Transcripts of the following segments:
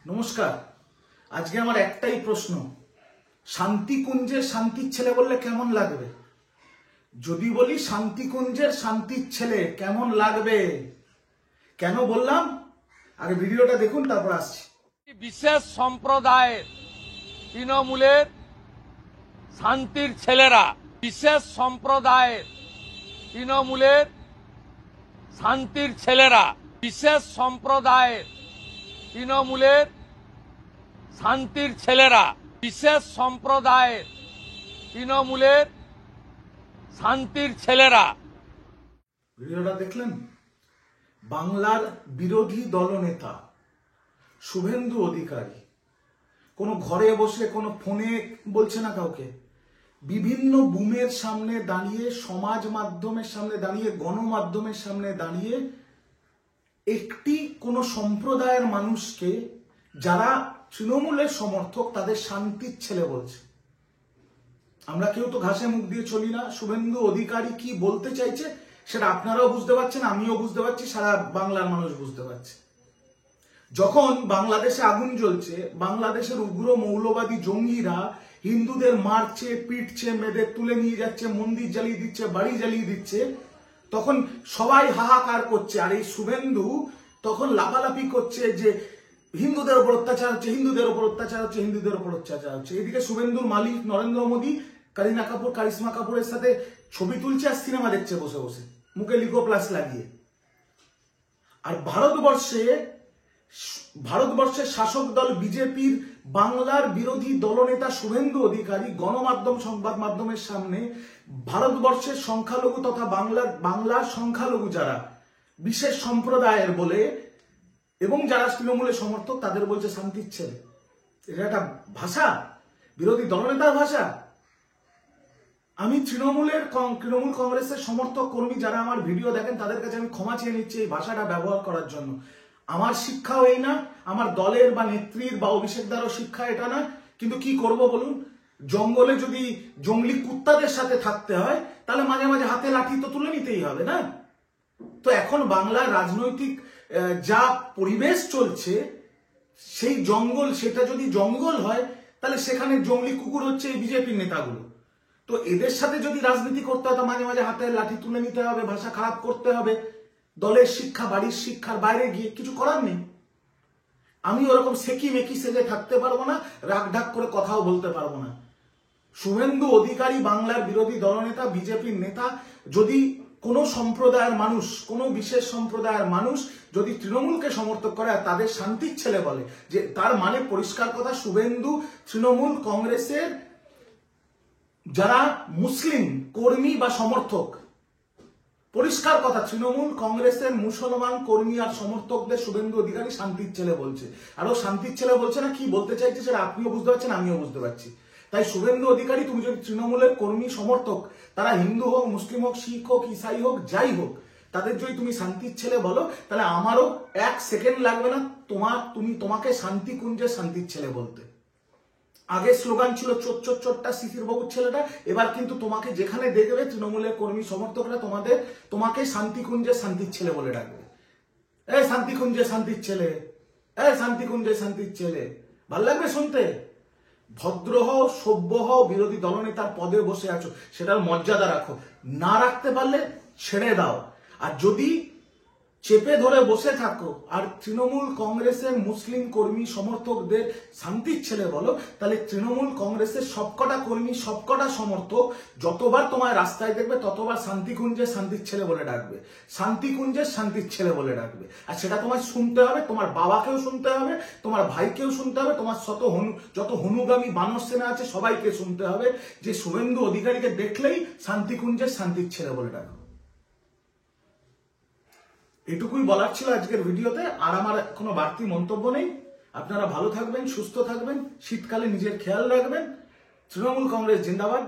নমস্কার। আজকে আমার একটাই প্রশ্ন, শান্তিকুঞ্জের শান্তির ছেলে বললে কেমন লাগবে? যদি বলি শান্তিকুঞ্জের শান্তির ছেলে কেমন লাগবে, কেন বললাম আগে ভিডিওটা দেখুন, তারপর আসছি। বিশেষ সম্প্রদায়ের তৃণমূলের শান্তির ছেলেরা, বিশেষ সম্প্রদায়ের তৃণমূলের শান্তির ছেলেরা, বিশেষ সম্প্রদায়ের তৃণমূলের শান্তির ছেলেরা, বিশেষ সম্প্রদায়ের তৃণমূলের শান্তির ছেলেরা। ভিডিওটা দেখলেন? বাংলার বিরোধী দলনেতা শুভেন্দু অধিকারী কোনো ঘরে বসে কোনো ফোনে বলছে না কাউকে, বিভিন্ন বুমের সামনে দাঁড়িয়ে, সমাজ মাধ্যমের সামনে দাঁড়িয়ে, গণমাধ্যমের সামনে দাঁড়িয়ে একটি কোন সম্প্রদায়ের মানুষকে, যারা তৃণমূলের সমর্থক, তাদের শান্তির ছেলে বলছে। আমরা কেউ তো ঘাসে মুখ দিয়ে চলি না। শুভেন্দু অধিকারী কি বলতে চাইছে সেটা আপনারাও বুঝতে পারছেন, আমিও বুঝতে পারছি, সারা বাংলার মানুষ বুঝতে পারছে। যখন বাংলাদেশে আগুন জ্বলছে, বাংলাদেশের উগ্র মৌলবাদী জঙ্গিরা হিন্দুদের মারছে, পিটছে, মেয়েদের তুলে নিয়ে যাচ্ছে, মন্দির জ্বালিয়ে দিচ্ছে, বাড়ি জ্বালিয়ে দিচ্ছে, তখন সবাই হাহাকার করছে। আর এই শুভেন্দু তখন লাফালাফি করছে যে হিন্দুদের উপর অত্যাচার হচ্ছে, হিন্দুদের উপর অত্যাচার হচ্ছে, হিন্দুদের উপর অত্যাচার হচ্ছে। এদিকে শুভেন্দুর মালিক নরেন্দ্র মোদী কারিনা কাপুর, কারিশ্মা কাপুরের সাথে ছবি তুলছে আর সিনেমা দেখছে বসে বসে, মুখে লিগো প্লাস লাগিয়ে। আর ভারতবর্ষের শাসক দল বিজেপির বাংলার বিরোধী দলনেতা শুভেন্দু অধিকারী গণমাধ্যম, সংবাদ মাধ্যমের সামনে ভারতবর্ষের সংখ্যালঘু তথা বাংলার সংখ্যালঘু যারা বিশেষ সম্প্রদায়ের বলে এবং যারা তৃণমূলের সমর্থক, তাদের বলছে শান্তির ছেলে। এটা একটা ভাষা, বিরোধী দলনেতার ভাষা। আমি তৃণমূল কংগ্রেসের সমর্থক কর্মী যারা আমার ভিডিও দেখেন, তাদের কাছে আমি ক্ষমা চেয়ে নিচ্ছি এই ভাষাটা ব্যবহার করার জন্য। আমার শিক্ষাও এই না, আমার দলের বা নেত্রীর বা অভিষেক দ্বারও শিক্ষা এটা না। কিন্তু কি করব বলুন, জঙ্গলে যদি জঙ্গলি কুত্তাদের সাথে থাকতে হয়, তাহলে মাঝে মাঝে হাতে লাঠি তো তুলে নিতেই হবে না? তো এখন বাংলার রাজনৈতিক যা পরিবেশ চলছে, সেই জঙ্গল, সেটা যদি জঙ্গল হয়, তাহলে সেখানে জঙ্গলি কুকুর হচ্ছে এই বিজেপির নেতাগুলো। তো এদের সাথে যদি রাজনীতি করতে হয়, তো মাঝে মাঝে হাতে লাঠি তুলে নিতে হবে, ভাষা খারাপ করতে হবে। দলের শিক্ষা, বাড়ির শিক্ষার বাইরে গিয়ে কিছু করার নেই। আমি ওরকম সেকি মেকি সেজে থাকতে পারবো না, রাগ ঢাক করে কথাও বলতে পারবো না। শুভেন্দু অধিকারী বাংলার বিরোধী দলনেতা, বিজেপির নেতা, যদি কোনো সম্প্রদায়ের মানুষ, কোনো বিশেষ সম্প্রদায়ের মানুষ যদি তৃণমূলকে সমর্থন করে আর তাদের শান্তির ছেলে বলে, যে তার মানে পরিষ্কার কথা, শুভেন্দু তৃণমূল কংগ্রেসের যারা মুসলিম কর্মী বা সমর্থক, পরিষ্কার কথা, তৃণমূল কংগ্রেসের মুসলমান কর্মী আর সমর্থকদের শুভেন্দু অধিকারী শান্তির ছেলে বলছে। আর ও শান্তির ছেলে বলছে না, কি বলতে চাইছে সেটা আপনিও বুঝতে পারছেন, আমিও বুঝতে পারছি। তাই শুভেন্দু অধিকারী, তুমি যদি তৃণমূলের কর্মী সমর্থক, তারা হিন্দু হোক, মুসলিম হোক, শিখ হোক, ইসাই হোক, যাই হোক, তাদের যদি তুমি শান্তির ছেলে বলো, তাহলে আমারও এক সেকেন্ড লাগবে না তোমাকে শান্তিকুঞ্জের শান্তির ছেলে বলতে। আগে স্লোগান ছিল চোট চোট চোটটা শিশির বাবুর ছেলেটা, এবার কিন্তু তোমাকে যেখানে দেখবে তৃণমূলের কর্মী সমর্থকরা তোমাকে শান্তিকুঞ্জের শান্তির ছেলে বলে ডাকবে। শান্তিকুঞ্জের শান্তির ছেলে, শান্তিকুঞ্জের শান্তির ছেলে। ভাল লাগবে শুনতে? ভদ্র হও, সভ্য হও, বিরোধী দলনেতার পদে বসে আছো, সেটার মর্যাদা রাখো। না রাখতে পারলে ছেড়ে দাও। আর যদি চেপে ধরে বসে থাকো আর তৃণমূল কংগ্রেসের মুসলিম কর্মী সমর্থকদের শান্তির ছেলে বলো, তাহলে তৃণমূল কংগ্রেসের সবকটা কর্মী, সবকটা সমর্থক যতবার তোমার রাস্তায় দেখবে, ততবার শান্তিকুঞ্জের শান্তির ছেলে বলে ডাকবে, শান্তিকুঞ্জের শান্তির ছেলে বলে ডাকবে। আর সেটা তোমায় শুনতে হবে, তোমার বাবাকেও শুনতে হবে, তোমার ভাইকেও শুনতে হবে, তোমার যত হনুগামী বানর সেনা আছে সবাইকে শুনতে হবে, যে শুভেন্দু অধিকারীকে দেখলেই শান্তিকুঞ্জের শান্তির ছেলে বলে ডাকবে। এটুকুই বলার ছিল আজকের ভিডিওতে। আর আমার কোনো বাড়তি মন্তব্য নেই। আপনারা ভালো থাকবেন, সুস্থ থাকবেন, শীতকালে নিজের খেয়াল রাখবেন। তৃণমূল কংগ্রেস জিন্দাবাদ,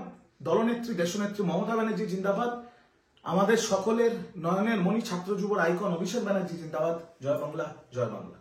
দলনেত্রী দেশনেত্রী মমতা ব্যানার্জি জিন্দাবাদ, আমাদের সকলের নয়নের মণি ছাত্র যুবর আইকন অভিষেক ব্যানার্জি জিন্দাবাদ। জয় বাংলা, জয় বাংলা।